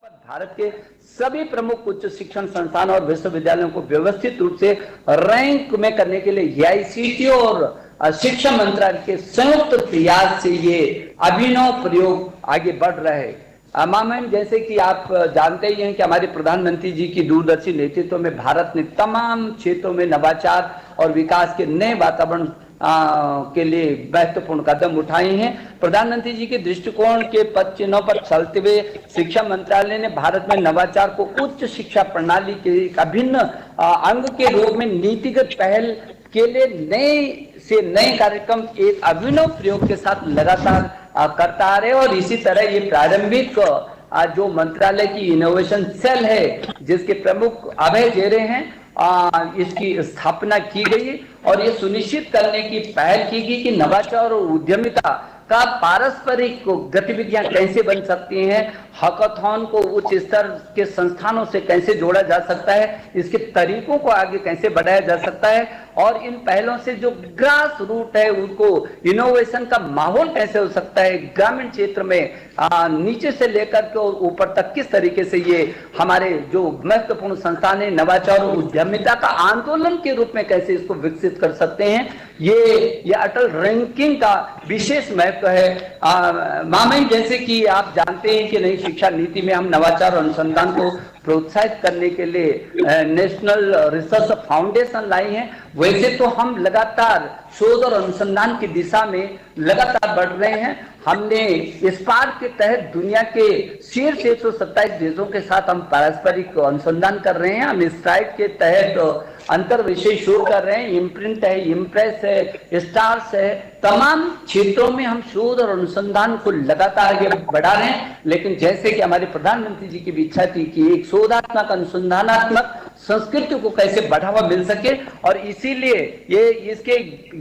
भारत के सभी प्रमुख उच्च शिक्षण संस्थान और विश्वविद्यालयों को व्यवस्थित रूप से रैंक में करने के लिए एआईसीटीई और शिक्षा मंत्रालय के संयुक्त प्रयास से ये अभिनव प्रयोग आगे बढ़ रहा है। मामून जैसे कि आप जानते ही हैं कि हमारे प्रधानमंत्री जी की दूरदर्शी नेतृत्व में भारत ने तमाम क्षेत्रों में नवाचार और विकास के नए वातावरण के लिए महत्वपूर्ण कदम उठाए हैं। प्रधानमंत्री जी के दृष्टिकोण के पद चिन्हों पर चलते हुए शिक्षा मंत्रालय ने भारत में नवाचार को उच्च शिक्षा प्रणाली के एक अभिन्न अंग के रूप में नीतिगत पहल के लिए नए कार्यक्रम एक अभिनव प्रयोग के साथ लगातार करता आ रहे और इसी तरह ये प्रारंभिक जो मंत्रालय की इनोवेशन सेल है जिसके प्रमुख अभय जेरे हैं इसकी स्थापना की गई और ये सुनिश्चित करने की पहल की गई कि नवाचार और उद्यमिता का पारस्परिक गतिविधियां कैसे बन सकती हैं, हैकाथॉन को उच्च स्तर के संस्थानों से कैसे जोड़ा जा सकता है, इसके तरीकों को आगे कैसे बढ़ाया जा सकता है और इन पहलों से जो ग्रास रूट है उनको इनोवेशन का माहौल कैसे हो सकता है, ग्रामीण क्षेत्र में नीचे से लेकर के और ऊपर तक किस तरीके से ये हमारे जो महत्वपूर्ण संस्थान है नवाचार और उद्यमिता का आंदोलन के रूप में कैसे इसको विकसित कर सकते हैं। ये अटल रैंकिंग का विशेष महत्व है। मामून जैसे कि आप जानते हैं कि नई शिक्षा नीति में हम नवाचार और अनुसंधान को प्रोत्साहित करने के लिए नेशनल रिसर्च फाउंडेशन लाई हैं। वैसे तो हम लगातार शोध और अनुसंधान की दिशा में लगातार बढ़ रहे हैं। हमने स्पार्क के तहत दुनिया के शीर्ष 127 देशों के साथ हम पारस्परिक अनुसंधान कर रहे हैं। हम स्ट्राइड के तहत अंतर विषय शोध कर रहे हैं। इम्प्रिंट है, इम्प्रेस है, स्टार्स है, तमाम क्षेत्रों में हम शोध और अनुसंधान को लगातार आगे बढ़ा रहे हैं। लेकिन जैसे कि हमारे प्रधानमंत्री जी की भी इच्छा थी कि एक शोधात्मक अनुसंधानात्मक संस्कृति को कैसे बढ़ावा मिल सके और इसीलिए ये इसके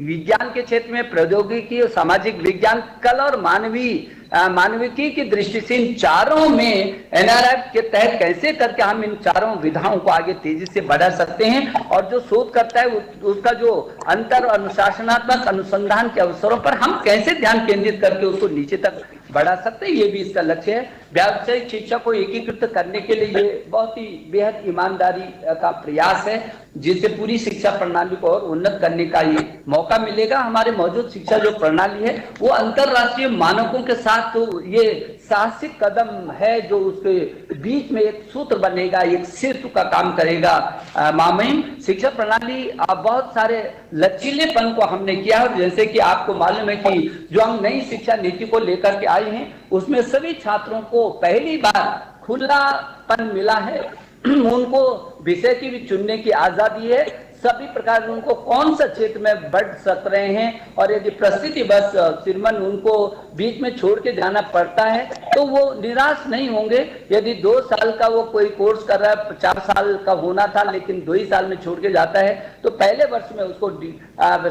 विज्ञान के क्षेत्र में प्रौद्योगिकी और सामाजिक विज्ञान, कला और मानविकी की दृष्टि से इन चारों में एनआरएफ के तहत कैसे करके हम इन चारों विधाओं को आगे तेजी से बढ़ा सकते हैं और जो शोध करता है उसका जो अंतर अनुशासनात्मक अनुसंधान के अवसरों पर हम कैसे ध्यान केंद्रित करके उसको नीचे तक बढ़ा सकते हैं, ये भी इसका लक्ष्य है। व्यावसायिक शिक्षा को एकीकृत करने के लिए ये बहुत ही बेहद ईमानदारी का प्रयास है जिससे पूरी शिक्षा प्रणाली को और उन्नत करने का ये मौका मिलेगा। हमारे मौजूद शिक्षा जो प्रणाली है वो अंतरराष्ट्रीय मानकों के साथ तो ये साहसिक कदम है जो उसके बीच में एक सूत्र बनेगा, एक सेतु का काम करेगा। मामून शिक्षा प्रणाली बहुत सारे लचीलेपन को हमने किया और जैसे कि आपको मालूम है कि जो हम नई शिक्षा नीति को लेकर के आए हैं उसमें सभी छात्रों को पहली बार खुलापन मिला है। उनको विषय की भी चुनने की आजादी है, सभी प्रकार उनको कौन सा क्षेत्र में बढ़ सक रहे हैं और यदि परिस्थिति बस श्रीमन उनको बीच में छोड़ के जाना पड़ता है तो वो निराश नहीं होंगे। यदि 2 साल का वो कोई कोर्स कर रहा है, 4 साल का होना था लेकिन 2 ही साल में छोड़ के जाता है तो पहले वर्ष में उसको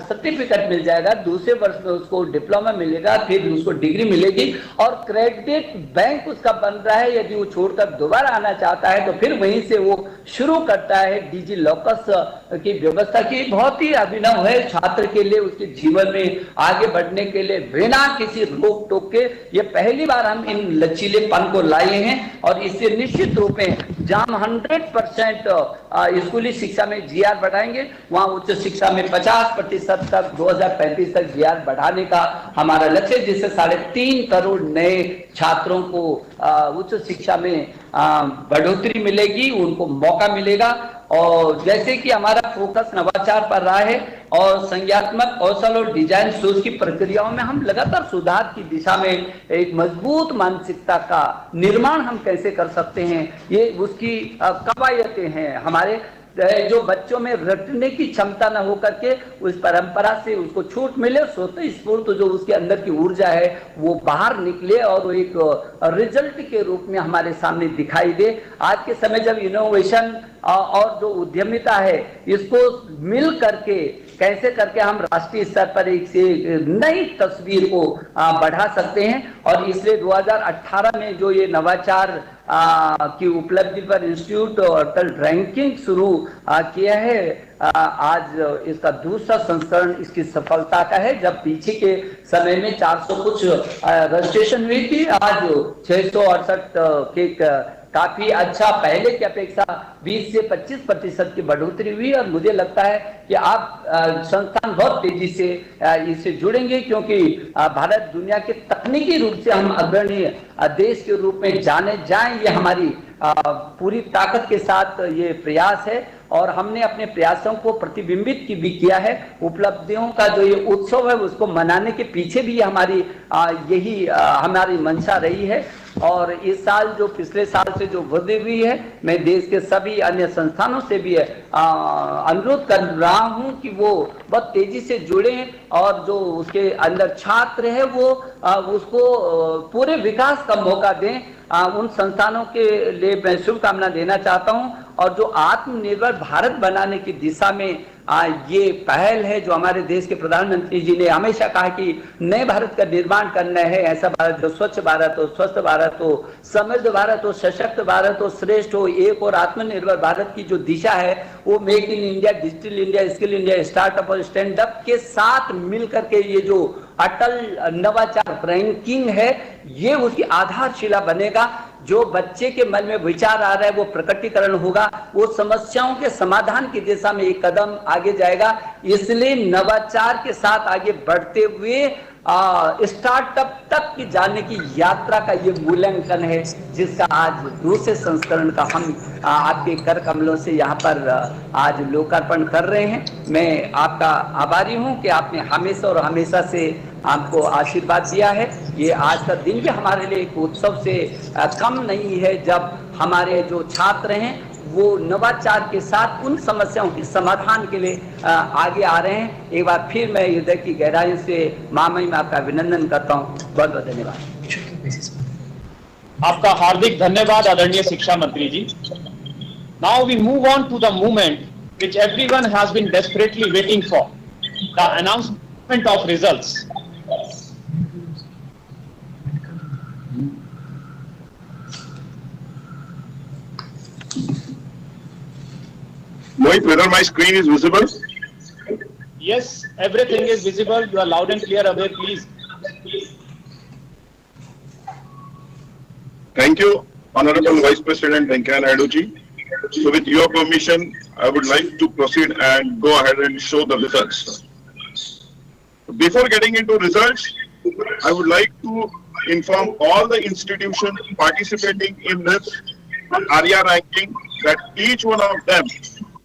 सर्टिफिकेट मिल जाएगा, दूसरे वर्ष में उसको डिप्लोमा मिलेगा, फिर उसको डिग्री मिलेगी और क्रेडिट बैंक उसका बन रहा है। यदि वो छोड़कर दोबारा आना चाहता है तो फिर वहीं से वो शुरू करता है। डिजी लॉकस की व्यवस्था की बहुत ही अभिनव है छात्र के लिए, उसके जीवन में आगे बढ़ने के लिए बिना किसी रोक टोक के ये पहली बार हम इन लचीलेपन को लाए हैं और इससे निश्चित रूप में जहां 100% स्कूली शिक्षा में जीआर बढ़ाएंगे वहां उच्च शिक्षा में 50% तक 2035 तक जीआर बढ़ाने का हमारा लक्ष्य है जिससे 3.5 करोड़ नए छात्रों को उच्च शिक्षा में बढ़ोतरी मिलेगी, उनको मौका मिलेगा। और जैसे कि हमारा फोकस नवाचार पर रहा है और संज्ञानात्मक कौशल और डिजाइन सोच की प्रक्रियाओं में हम लगातार सुधार की दिशा में एक मजबूत मानसिकता का निर्माण हम कैसे कर सकते हैं, ये उसकी कवायतें हैं। हमारे जो बच्चों में रटने की क्षमता न हो करके उस परंपरा से उसको छूट मिले, स्वतः स्फूर्त जो उसके अंदर की ऊर्जा है वो बाहर निकले और वो एक रिजल्ट के रूप में हमारे सामने दिखाई दे। आज के समय जब इनोवेशन और जो उद्यमिता है इसको मिल करके कैसे करके हम राष्ट्रीय स्तर पर एक से नई तस्वीर को बढ़ा सकते हैं और इसलिए 2018 में जो ये नवाचार की उपलब्धि पर इंस्टीट्यूट अटल रैंकिंग शुरू किया है। आज इसका दूसरा संस्करण इसकी सफलता का है। जब पीछे के समय में 400 कुछ रजिस्ट्रेशन हुई थी, आज 668 के काफी अच्छा, पहले की अपेक्षा 20 से 25% की बढ़ोतरी हुई। और मुझे लगता है कि आप संस्थान बहुत तेजी से इससे जुड़ेंगे, क्योंकि भारत दुनिया के तकनीकी रूप से हम अग्रणी देश के रूप में जाने जाएं, ये हमारी पूरी ताकत के साथ ये प्रयास है। और हमने अपने प्रयासों को प्रतिबिंबित भी किया है। उपलब्धियों का जो ये उत्सव है उसको मनाने के पीछे भी हमारी यही हमारी मंशा रही है। और इस साल जो पिछले साल से जो वृद्धि हुई है, मैं देश के सभी अन्य संस्थानों से भी अनुरोध कर रहा हूं कि वो बहुत तेजी से जुड़े और जो उसके अंदर छात्र है वो उसको पूरे विकास का मौका दें। उन संस्थानों के लिए मैं शुभकामना देना चाहता हूं। और जो आत्मनिर्भर भारत बनाने की दिशा में ये पहल है, जो हमारे देश के प्रधानमंत्री जी ने हमेशा कहा कि नए भारत का निर्माण करना है, ऐसा भारत जो स्वच्छ भारत हो, स्वस्थ भारत हो, समृद्ध भारत हो, सशक्त भारत हो, श्रेष्ठ हो, एक और आत्मनिर्भर भारत की जो दिशा है वो make in India, digital India, skill India, startup और स्टैंड अप के साथ मिलकर के ये जो अटल नवाचार रैंकिंग है, ये उसकी आधारशिला बनेगा। जो बच्चे के मन में विचार आ रहा है वो प्रकटीकरण होगा, वो समस्याओं के समाधान की दिशा में एक कदम आगे जाएगा। इसलिए नवाचार के साथ आगे बढ़ते हुए स्टार्टअप तक की जाने की यात्रा का ये मूल्यांकन है, जिसका आज दूसरे संस्करण का हम आपके कर कमलों से यहाँ पर आज लोकार्पण कर रहे हैं। मैं आपका आभारी हूँ कि आपने हमेशा और हमेशा से आपको आशीर्वाद दिया है। ये आज का दिन भी हमारे लिए एक उत्सव से कम नहीं है, जब हमारे जो छात्र हैं वो नवाचार के साथ उन समस्याओं के समाधान के लिए आगे आ रहे हैं। एक बार फिर मैं हृदय की गहराई से महामहिम में आपका अभिनंदन करता हूँ। बहुत बहुत धन्यवाद। आपका हार्दिक धन्यवाद आदरणीय शिक्षा मंत्री ji. Now we move on to the movement which everyone has been desperately waiting for, the announcement of results. Mohit, whether my screen is visible? Yes, everything is visible. You are loud and clear, Abhay, please. Thank you, Honorable Vice President Venkaiah Naidu ji. So with your permission, I would like to proceed and go ahead and show the results. Before getting into results, I would like to inform all the institutions participating in this ARIA ranking that each one of them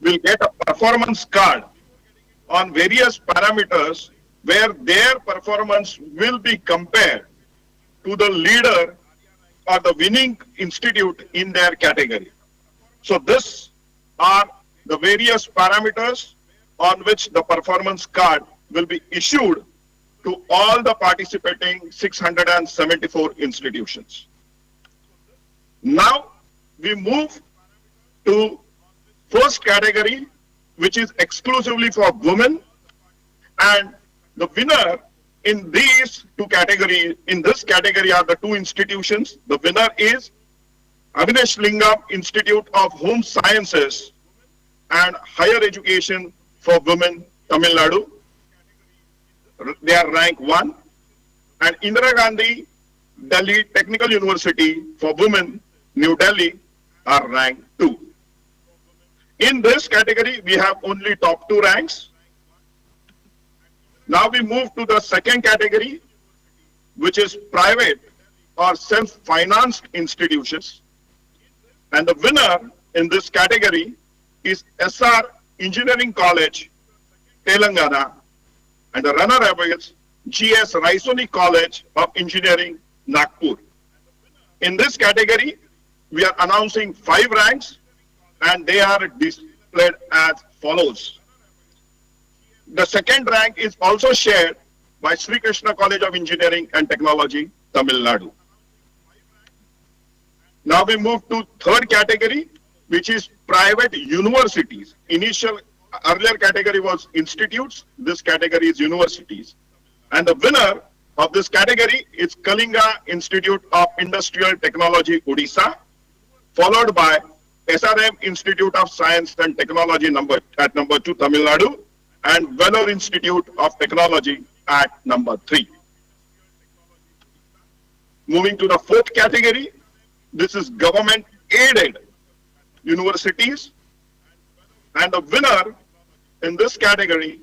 will get a performance card on various parameters where their performance will be compared to the leader or the winning institute in their category. So this are the various parameters on which the performance card will be issued to all the participating 674 institutions. Now we move to first category, which is exclusively for women, and the winner in these two categories, in this category are the two institutions. The winner is Avinash Lingam Institute of Home Sciences and Higher Education for Women, Tamil Nadu. They are rank 1. And Indira Gandhi Delhi Technical University for Women, New Delhi, are rank 2. In this category, we have only top 2 ranks. Now we move to the second category, which is private or self-financed institutions. And the winner in this category is SR Engineering College, Telangana, and the runner-up is GS Raisoni College of Engineering, Nagpur. In this category, we are announcing 5 ranks, and they are displayed as follows. The second rank is also shared by Sri Krishna College of Engineering and Technology, Tamil Nadu. Now we move to third category, which is private universities. Earlier category was institutes. This category is universities. And the winner of this category is Kalinga Institute of Industrial Technology, Odisha. followed by SRM Institute of Science and Technology at number 2, Tamil Nadu, and Vellore Institute of Technology at number 3. Moving to the fourth category, this is government aided universities, and the winner in this category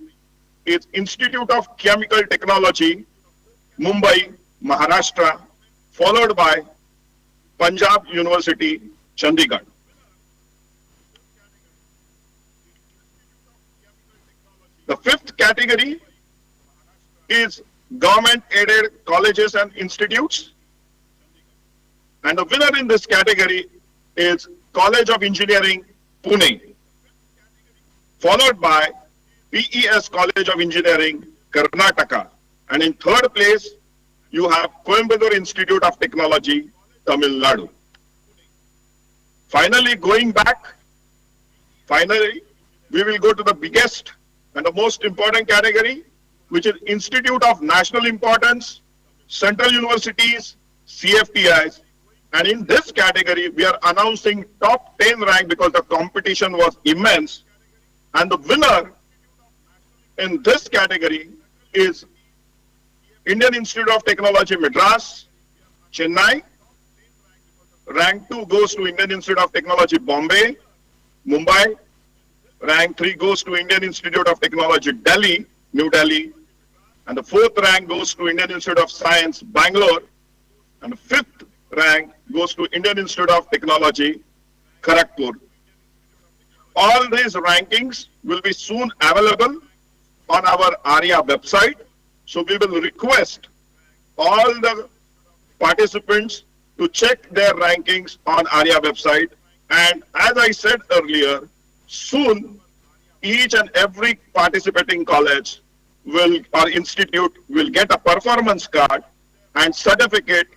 is Institute of Chemical Technology, Mumbai, Maharashtra, followed by Punjab University, Chandigarh. The fifth category is government-aided colleges and institutes. And the winner in this category is College of Engineering, Pune, followed by PES College of Engineering, Karnataka. And in third place, you have Coimbatore Institute of Technology, Tamil Nadu. Finally, we will go to the biggest and the most important category, which is Institute of National Importance, Central Universities, CFTIs. And in this category, we are announcing top 10 rank because the competition was immense. And the winner in this category is Indian Institute of Technology, Madras, Chennai. Rank 2 goes to Indian Institute of Technology, Bombay, Mumbai. Rank 3 goes to Indian Institute of Technology, Delhi, New Delhi. And the fourth rank goes to Indian Institute of Science, Bangalore. And the fifth rank goes to Indian Institute of Technology, Kharagpur. All these rankings will be soon available on our ARIA website. So we will request all the participants to check their rankings on ARIA website. And as I said earlier, soon each and every participating college or institute will get a performance card and certificate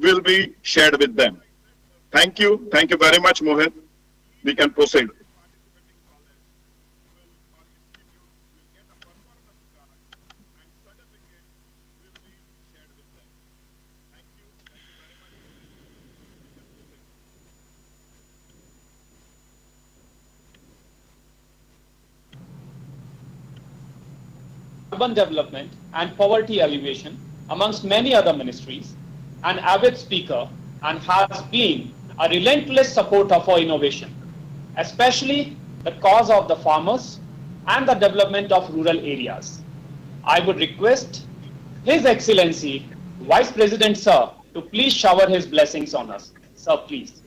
will be shared with them. Thank you. Thank you very much, Mohit. We can proceed. Urban development and poverty alleviation, amongst many other ministries, an avid speaker, and has been a relentless supporter for innovation, especially the cause of the farmers and the development of rural areas. I would request His Excellency, Vice President Sir, to please shower his blessings on us. Sir, please.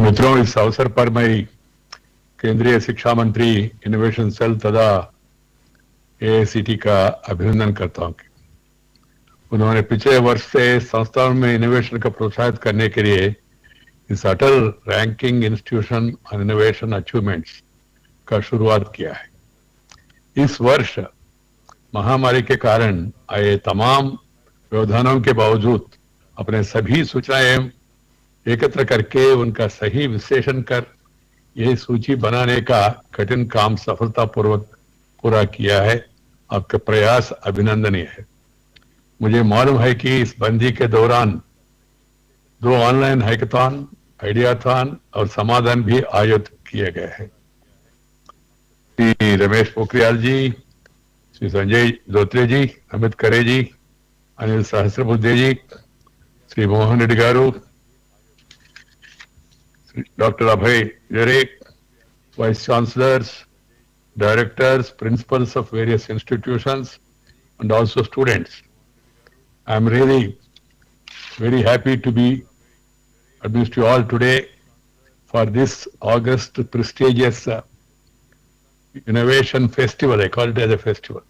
मित्रों, इस अवसर पर मैं केंद्रीय शिक्षा मंत्री innovation cell तथा AICT का अभिनंदन करता हूं कि उन्होंने पिछले वर्ष से संस्थाओं में इनोवेशन को प्रोत्साहित करने के लिए इस Atal ranking institution on innovation achievements का शुरुआत किया है। इस वर्ष महामारी के कारण आए तमाम व्यवधानों के बावजूद अपने सभी सूचनाएं एकत्र करके उनका सही विश्लेषण कर यह सूची बनाने का कठिन काम सफलतापूर्वक पूरा किया है। आपका प्रयास अभिनंदनीय है। मुझे मालूम है कि इस बंदी के दौरान 2 ऑनलाइन हैकाथॉन, आइडियाथॉन और समाधान भी आयोजित किए गए हैं। श्री रमेश पोखरियाल जी, श्री संजय धोत्रे जी, अमित खरे जी, अनिल सहस्रबुद्धे जी, श्री मोहन रेड्डी गारू, Dr. Abhay Derek, Vice Chancellors, Directors, Principals of various institutions, and also students. I am really very happy to be amidst you all today for this August prestigious Innovation Festival. I call it as a festival.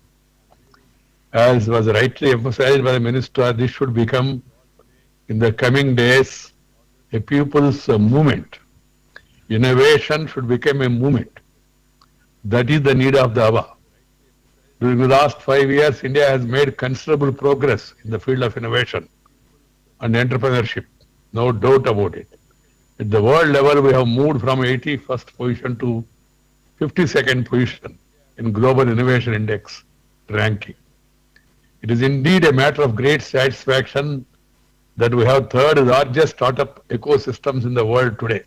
As was rightly emphasized by the Minister, this should become, in the coming days, a people's movement. Innovation should become a movement. That is the need of the hour. During the last 5 years, India has made considerable progress in the field of innovation and entrepreneurship. No doubt about it. At the world level, we have moved from 81st position to 52nd position in Global Innovation Index ranking. It is indeed a matter of great satisfaction that we have third largest startup ecosystems in the world today.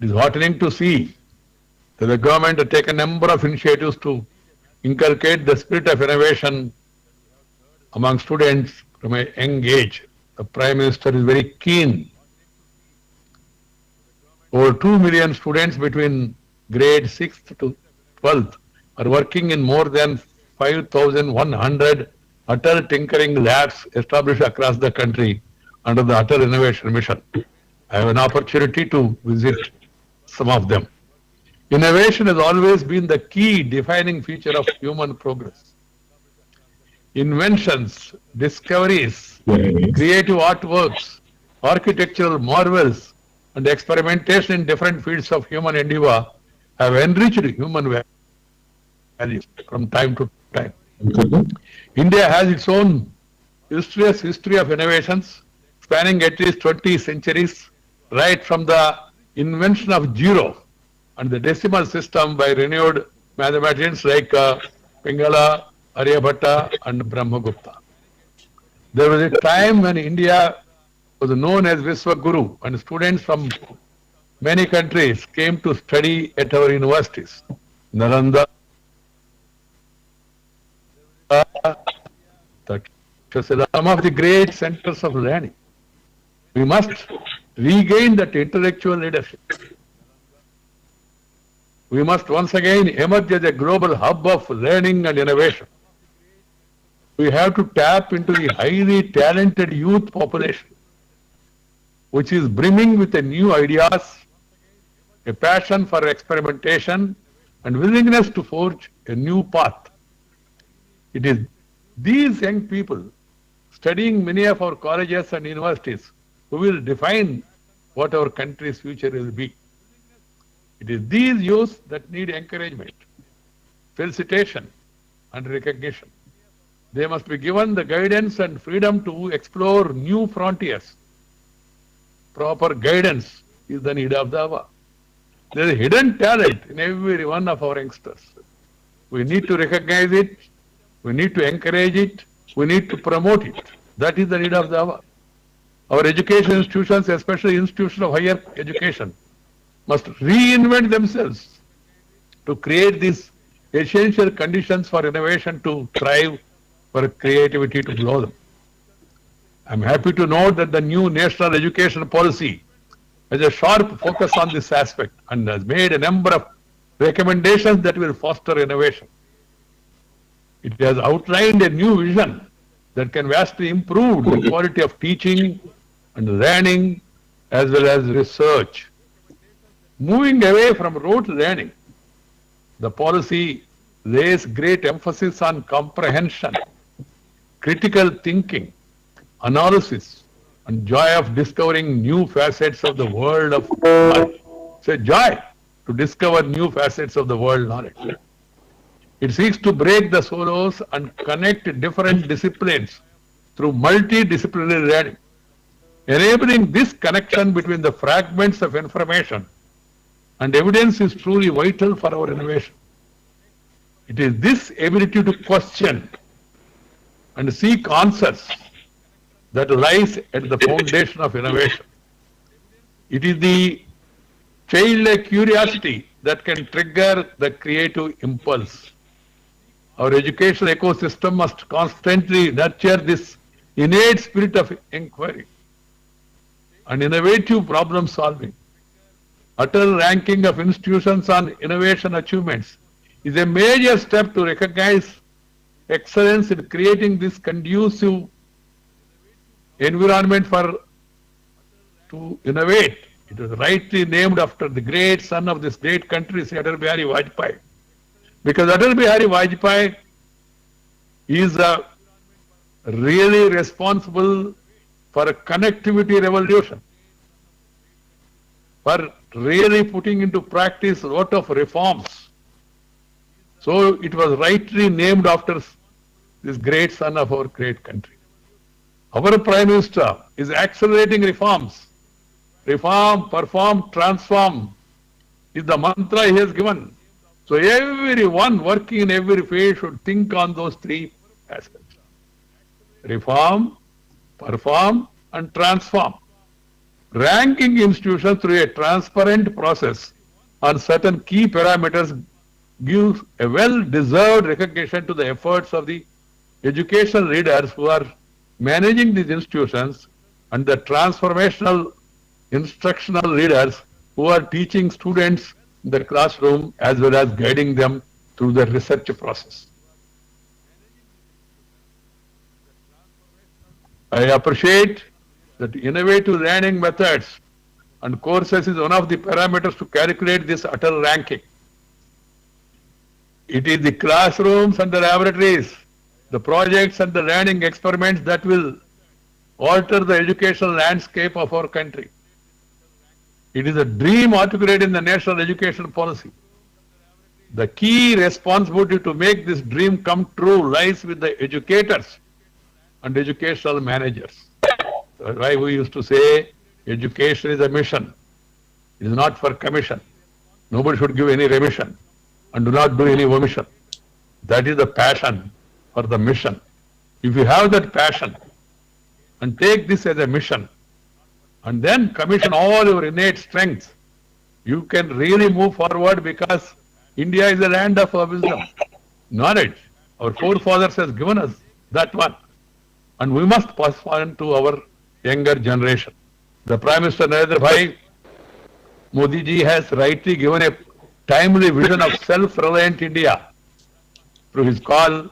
It is heartening to see that the government has taken a number of initiatives to inculcate the spirit of innovation among students from a young age. The Prime Minister is very keen. Over 2 million students between grade 6th to 12th are working in more than 5,100 Atal Tinkering Labs established across the country under the Atal Innovation Mission. I have an opportunity to visit some of them. Innovation has always been the key defining feature of human progress. Inventions, discoveries, creative artworks, architectural marvels, and experimentation in different fields of human endeavor have enriched human values from time to time. India has its own illustrious history of innovations spanning at least 20 centuries, right from the invention of zero and the decimal system by renowned mathematicians like Pingala, Aryabhatta and Brahmagupta. There was a time when India was known as Viswaguru and students from many countries came to study at our universities. Nalanda, some of the great centers of learning. We must regain that intellectual leadership. We must once again emerge as a global hub of learning and innovation. We have to tap into the highly talented youth population, which is brimming with the new ideas, a passion for experimentation, and willingness to forge a new path. It is these young people studying many of our colleges and universities who will define what our country's future will be. It is these youths that need encouragement, felicitation, and recognition. They must be given the guidance and freedom to explore new frontiers. Proper guidance is the need of the hour. There is hidden talent in every one of our youngsters. We need to recognize it, we need to encourage it, we need to promote it. That is the need of the hour. Our education institutions, especially institutions of higher education, must reinvent themselves to create these essential conditions for innovation to thrive, for creativity to blossom. I am happy to note that the new national education policy has a sharp focus on this aspect and has made a number of recommendations that will foster innovation. It has outlined a new vision that can vastly improve the quality of teaching and learning as well as research. Moving away from rote learning, the policy lays great emphasis on comprehension, critical thinking, analysis, and joy of discovering new facets of the world of knowledge. It's a joy to discover new facets of the world knowledge. It seeks to break the silos and connect different disciplines through multidisciplinary learning. Enabling this connection between the fragments of information and evidence is truly vital for our innovation. It is this ability to question and seek answers that lies at the foundation of innovation. It is the childlike curiosity that can trigger the creative impulse. Our educational ecosystem must constantly nurture this innate spirit of inquiry and innovative problem solving. Atal ranking of institutions on innovation achievements is a major step to recognize excellence in creating this conducive environment to innovate. It was rightly named after the great son of this great country, Atal Bihari Vajpayee. Because Atal Bihari Vajpayee is really responsible for a connectivity revolution, for really putting into practice a lot of reforms. So it was rightly named after this great son of our great country. Our Prime Minister is accelerating reforms. Reform, perform, transform is the mantra he has given. So everyone working in every field should think on those three aspects: reform, perform, and transform. Ranking institutions through a transparent process on certain key parameters gives a well-deserved recognition to the efforts of the educational leaders who are managing these institutions and the transformational instructional leaders who are teaching students in the classroom as well as guiding them through the research process. I appreciate that innovative learning methods and courses is one of the parameters to calculate this utter ranking. It is the classrooms and the laboratories, the projects and the learning experiments that will alter the educational landscape of our country. It is a dream articulated in the National Education Policy. The key responsibility to make this dream come true lies with the educators and educational managers. That's why we used to say education is a mission. It is not for commission. Nobody should give any remission and do not do any omission. That is the passion for the mission. If you have that passion and take this as a mission and then commission all your innate strengths, you can really move forward, because India is a land of wisdom, knowledge. Our forefathers has given us that one, and we must pass on to our younger generation. The Prime Minister Narendra Bhai Modi ji has rightly given a timely vision of self-reliant India through his call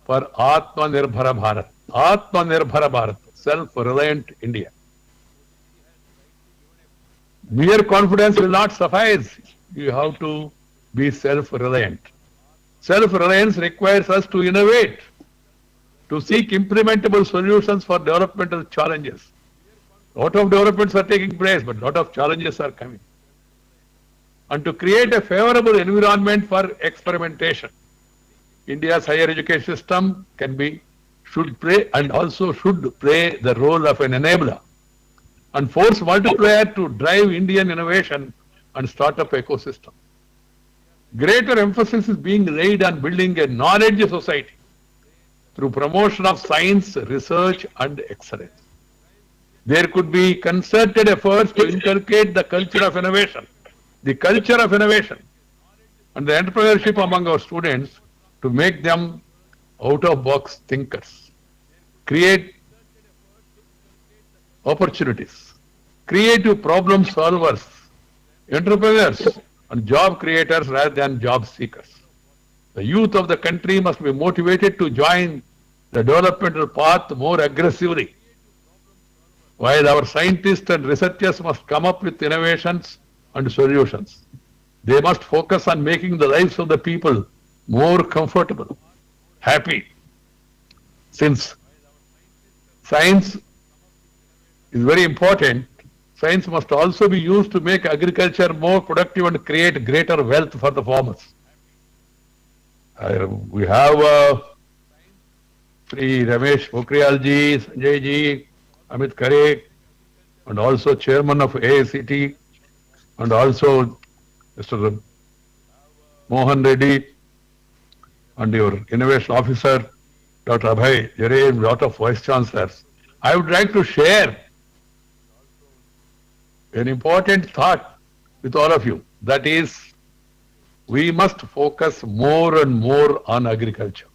for Atmanirbhar Bharat. Atmanirbhar Bharat, self-reliant India. Mere confidence will not suffice. You have to be self-reliant. Self-reliance requires us to innovate, to seek implementable solutions for developmental challenges. A lot of developments are taking place, but a lot of challenges are coming. And to create a favorable environment for experimentation. India's higher education system should play the role of an enabler and force multiplier to drive Indian innovation and startup ecosystem. Greater emphasis is being laid on building a knowledge society through promotion of science, research, and excellence. There could be concerted efforts to inculcate the culture of innovation and the entrepreneurship among our students to make them out-of-box thinkers, create opportunities, creative problem solvers, entrepreneurs, and job creators rather than job seekers. The youth of the country must be motivated to join the developmental path more aggressively, while our scientists and researchers must come up with innovations and solutions. They must focus on making the lives of the people more comfortable, happy. Since science is very important, science must also be used to make agriculture more productive and create greater wealth for the farmers. We have Sri Ramesh Pokhriyal ji, Sanjay ji, Amit Khare, and also chairman of AICT, and also Mr. Mohan Reddy, and your innovation officer, Dr. Abhay Jare, and a lot of vice chancellors. I would like to share an important thought with all of you. That is, we must focus more and more on agriculture,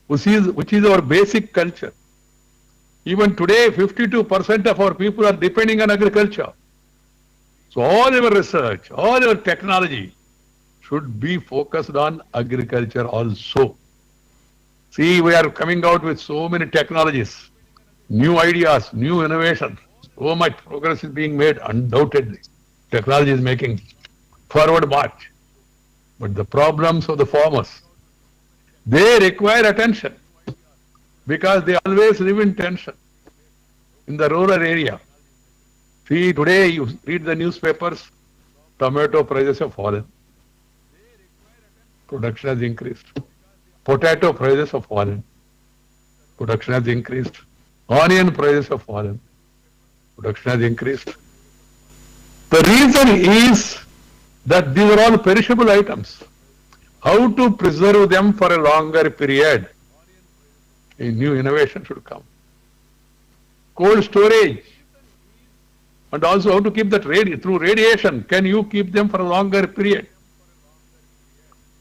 which is our basic culture. Even today, 52% of our people are depending on agriculture. So all our research, all our technology should be focused on agriculture also. See, we are coming out with so many technologies, new ideas, new innovations. So much progress is being made, undoubtedly. Technology is making forward march. But the problems of the farmers, they require attention, because they always live in tension in the rural area. See, today you read the newspapers, tomato prices have fallen. Production has increased. Potato prices have fallen. Production has increased. Onion prices have fallen. Production has increased. The reason is that these are all perishable items. How to preserve them for a longer period? A new innovation should come. Cold storage. And also how to keep that through radiation. Can you keep them for a longer period?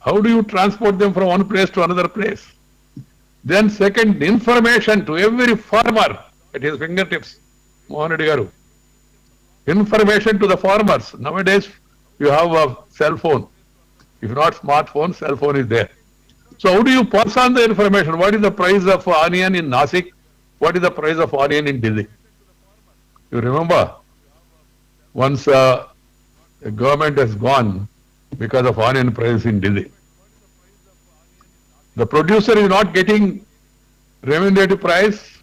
How do you transport them from one place to another place? Then second, information to every farmer at his fingertips. Mohan Reddy Garu. Information to the farmers. Nowadays, you have a cell phone. If not smartphone, cell phone is there. So how do you pass on the information? What is the price of onion in Nasik? What is the price of onion in Delhi? You remember? Once the government has gone because of onion price in Delhi. The producer is not getting remunerative price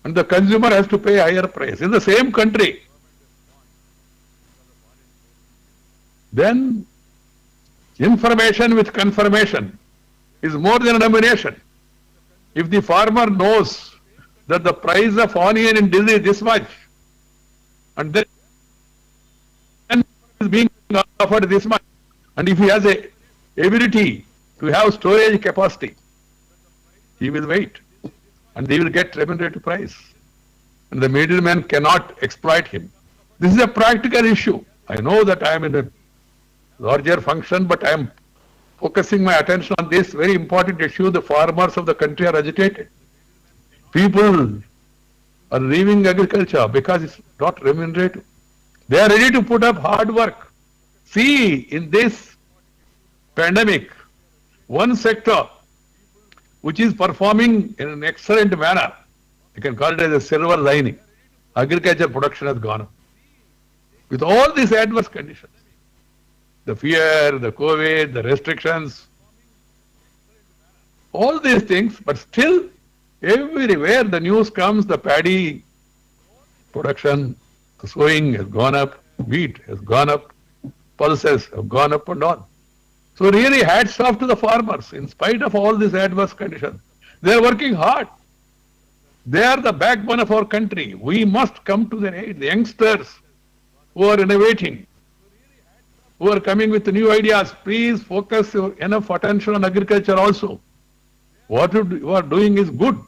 and the consumer has to pay higher price in the same country. Then information with confirmation is more than a nomination. If the farmer knows that the price of onion in Delhi is this much and then is being offered this much, and if he has a ability to have storage capacity, he will wait and they will get remunerative price and the middleman cannot exploit him. This is a practical issue. I know that I am in a larger function, but I am focusing my attention on this very important issue. The farmers of the country are agitated. People are leaving agriculture because it's not remunerative. They are ready to put up hard work. See, in this pandemic, one sector which is performing in an excellent manner, you can call it as a silver lining, agriculture production has gone up. With all these adverse conditions, the fear, the COVID, the restrictions, all these things, but still everywhere the news comes, the paddy production, the sowing has gone up, wheat has gone up, pulses have gone up and on. So really hats off to the farmers in spite of all these adverse conditions. They are working hard. They are the backbone of our country. We must come to their aid. The youngsters who are innovating, who are coming with new ideas, please focus your enough attention on agriculture also. What you are doing is good.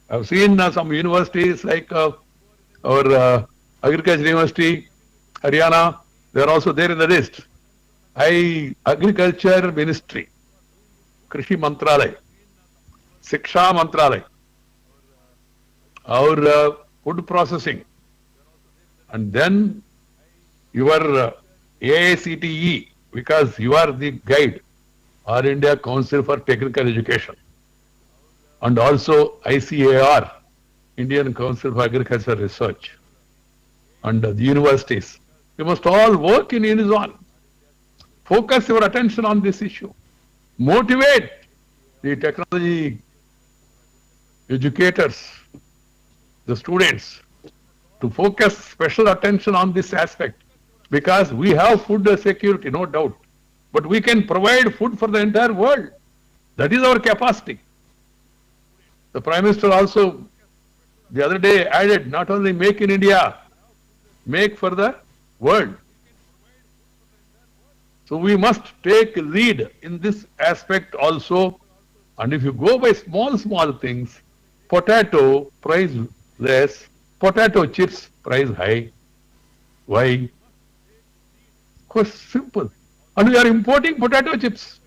I've seen some universities like our Agriculture University, Haryana, they are also there in the list. Agriculture Ministry, Krishi Mantralaya, Shiksha Mantralaya, our food processing, and then your AICTE, because you are the guide, All India Council for Technical Education, and also ICAR, Indian Council for Agricultural Research, and the universities. You must all work in unison. Focus your attention on this issue. Motivate the technology educators, the students, to focus special attention on this aspect, because we have food security, no doubt, but we can provide food for the entire world. That is our capacity. The Prime Minister also the other day added, not only make in India, make for the world. So we must take lead in this aspect also. And if you go by small things, potato price less, potato chips price high. Why? Because simple. And we are importing potato chips.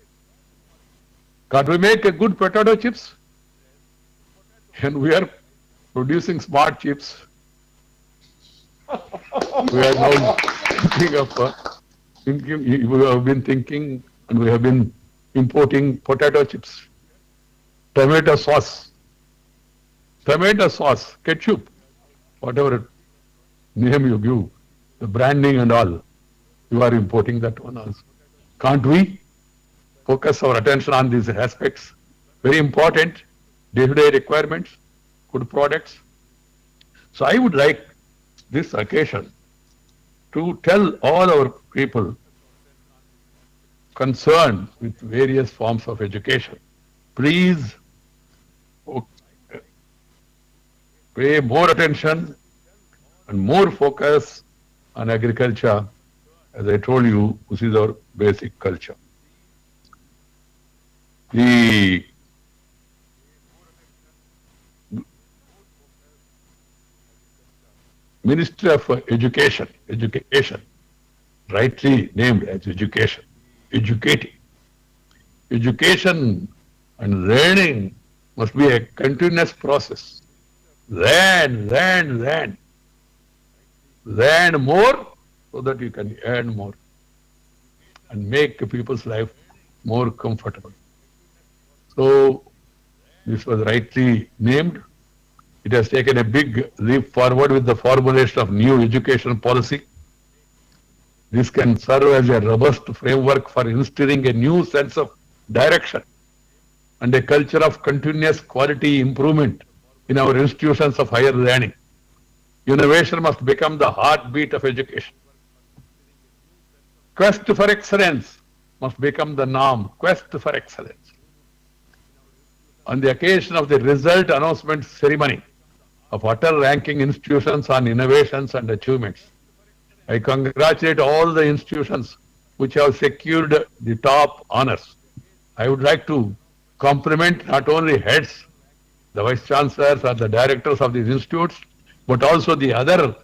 Can't we make a good potato chips? And we are producing smart chips. We are now we have been thinking and we have been importing potato chips, tomato sauce, ketchup, whatever name you give, the branding and all, you are importing that one also. Can't we focus our attention on these aspects? Very important, day-to-day requirements, good products. So I would like this occasion to tell all our people concerned with various forms of education, please pay more attention and more focus on agriculture As I told you, this is our basic culture. The Ministry of Education, rightly named as educating. Education and learning must be a continuous process. Learn more so that you can earn more and make people's life more comfortable. So this was rightly named. It has taken a big leap forward with the formulation of new education policy. This can serve as a robust framework for instilling a new sense of direction and a culture of continuous quality improvement in our institutions of higher learning. Innovation must become the heartbeat of education. Quest for excellence must become the norm. Quest for excellence. On the occasion of the result announcement ceremony of Atal ranking institutions on innovations and achievements, I congratulate all the institutions which have secured the top honors. I would like to compliment not only heads, the vice chancellors or the directors of these institutes, but also the other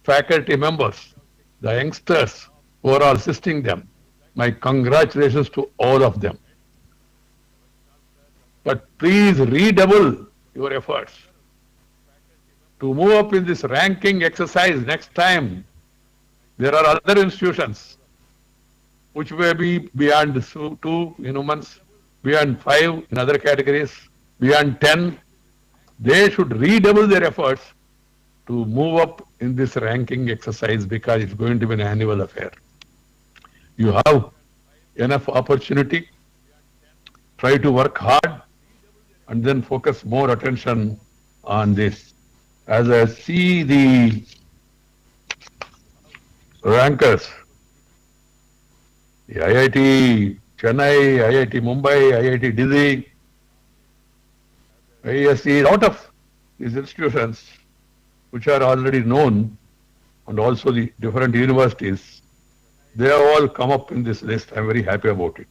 faculty members, the youngsters who are assisting them. My congratulations to all of them. But please redouble your efforts to move up in this ranking exercise next time. There are other institutions which may be beyond 2 in humans, beyond 5 in other categories, beyond 10. They should redouble their efforts to move up in this ranking exercise because it's going to be an annual affair. You have enough opportunity. Try to work hard and then focus more attention on this. As I see the rankers, the IIT Chennai, IIT Mumbai, IIT Delhi, ISC, a lot of these institutions which are already known, and also the different universities, they have all come up in this list. I am very happy about it.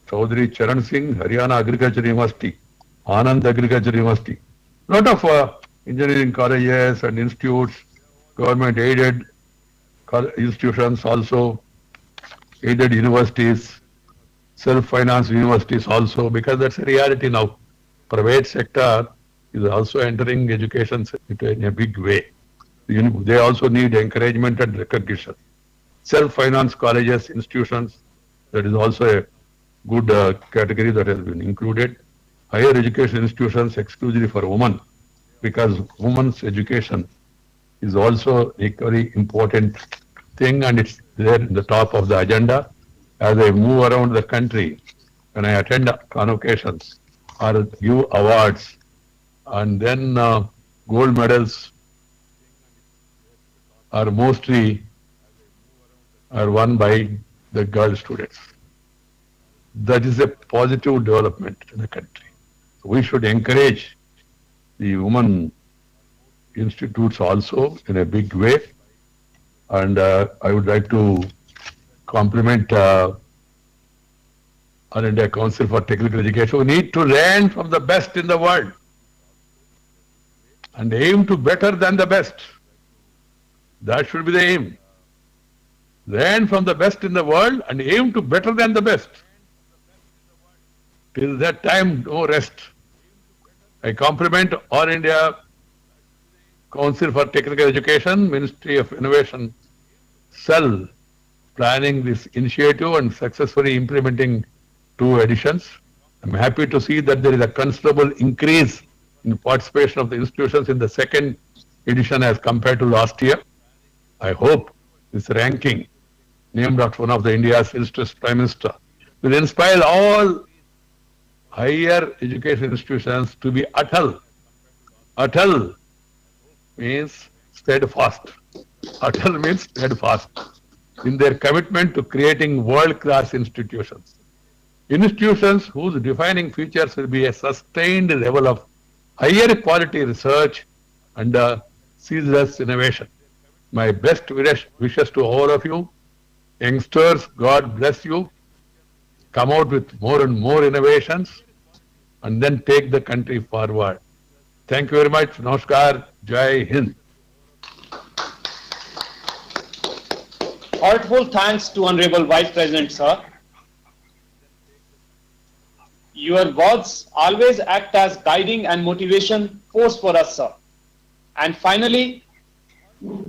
Chaudhary Charan Singh, Haryana Agriculture University, Anand Agriculture University, lot of engineering colleges and institutes, government aided institutions also, aided universities, self-financed universities also, because that's a reality now. Private sector is also entering education in a big way. They also need encouragement and recognition. Self-financed colleges, institutions, that is also a good category that has been included. Higher education institutions exclusively for women, because women's education is also a very important thing and it's there in the top of the agenda. As I move around the country, when I attend convocations or give awards, and then gold medals are mostly won by the girl students. That is a positive development in the country. We should encourage the women institutes also in a big way. And I would like to compliment All India Council for Technical Education. We need to learn from the best in the world and aim to better than the best. That should be the aim. Learn from the best in the world and aim to better than the best. Till that time, no rest. I compliment All India Council for Technical Education, Ministry of Innovation Cell, planning this initiative and successfully implementing 2 editions. I'm happy to see that there is a considerable increase in participation of the institutions in the 2nd edition as compared to last year. I hope this ranking, named after one of the India's illustrious Prime Minister, will inspire all higher education institutions to be Atal. Atal means steadfast. Atal means steadfast in their commitment to creating world-class institutions. Institutions whose defining features will be a sustained level of higher quality research and ceaseless innovation. My best wishes to all of you. Youngsters, God bless you. Come out with more and more innovations and then take the country forward. Thank you very much. Namaskar. Jai Hind. Heartfelt thanks to Honorable Vice President, sir. Your words always act as guiding and motivation force for us, sir. And finally,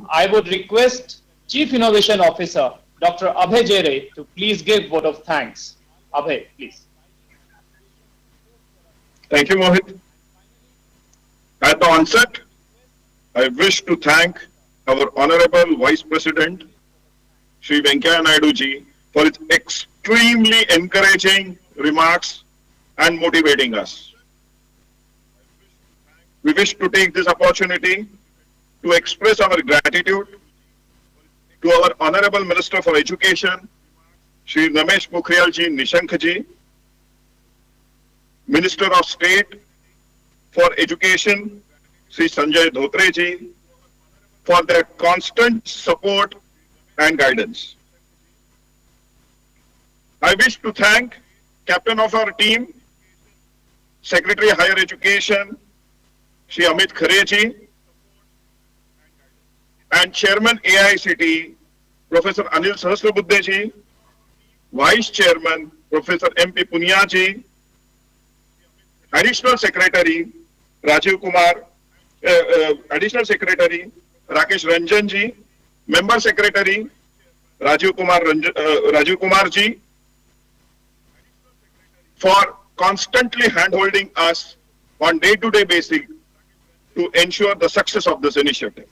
I would request Chief Innovation Officer, Dr. Abhay Jere, to please give vote of thanks. Abhay, please. Thank you, Mohit. At the onset, I wish to thank our Honorable Vice President, Shri Venkaiah Naidu ji, for his extremely encouraging remarks and motivating us. We wish to take this opportunity to express our gratitude to our Honorable Minister for Education, Shri Ramesh Pokhriyal ji Nishank ji, Minister of State for Education, Shri Sanjay Dhotre ji, for their constant support and guidance. I wish to thank Captain of our team, Secretary Higher Education, Shri Amit Khare ji, and Chairman AICTE, Professor Anil Sahasrabuddhe ji, Vice Chairman, Professor M.P. Punia ji, Additional Secretary, Rajiv Kumar, Additional Secretary, Rakesh Ranjan ji, Member Secretary, Rajiv Kumar ji, for constantly hand-holding us on day-to-day basis to ensure the success of this initiative.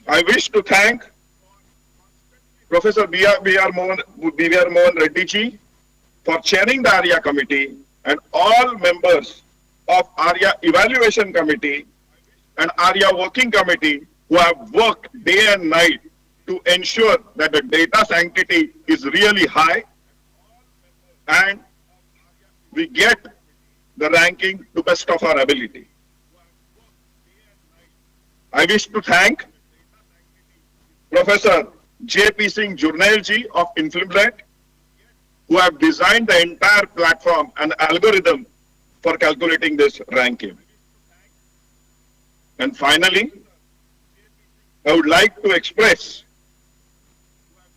I wish to thank Professor B.R. Mohan Reddy ji for chairing the ARIA committee and all members of ARIA Evaluation Committee and ARIA Working Committee who have worked day and night to ensure that the data sanctity is really high and we get the ranking to best of our ability. I wish to thank Professor J.P. Singh Jurnail ji of Inflimlet, who have designed the entire platform and algorithm for calculating this ranking. And finally, I would like to express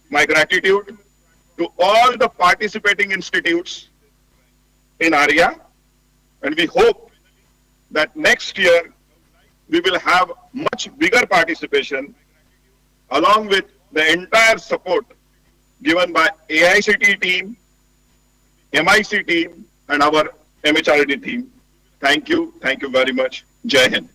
my gratitude to all the participating institutes in ARIA, and we hope that next year we will have much bigger participation along with the entire support given by AICTE team, MIC team and our MHRD team. Thank you very much. Jai Hind.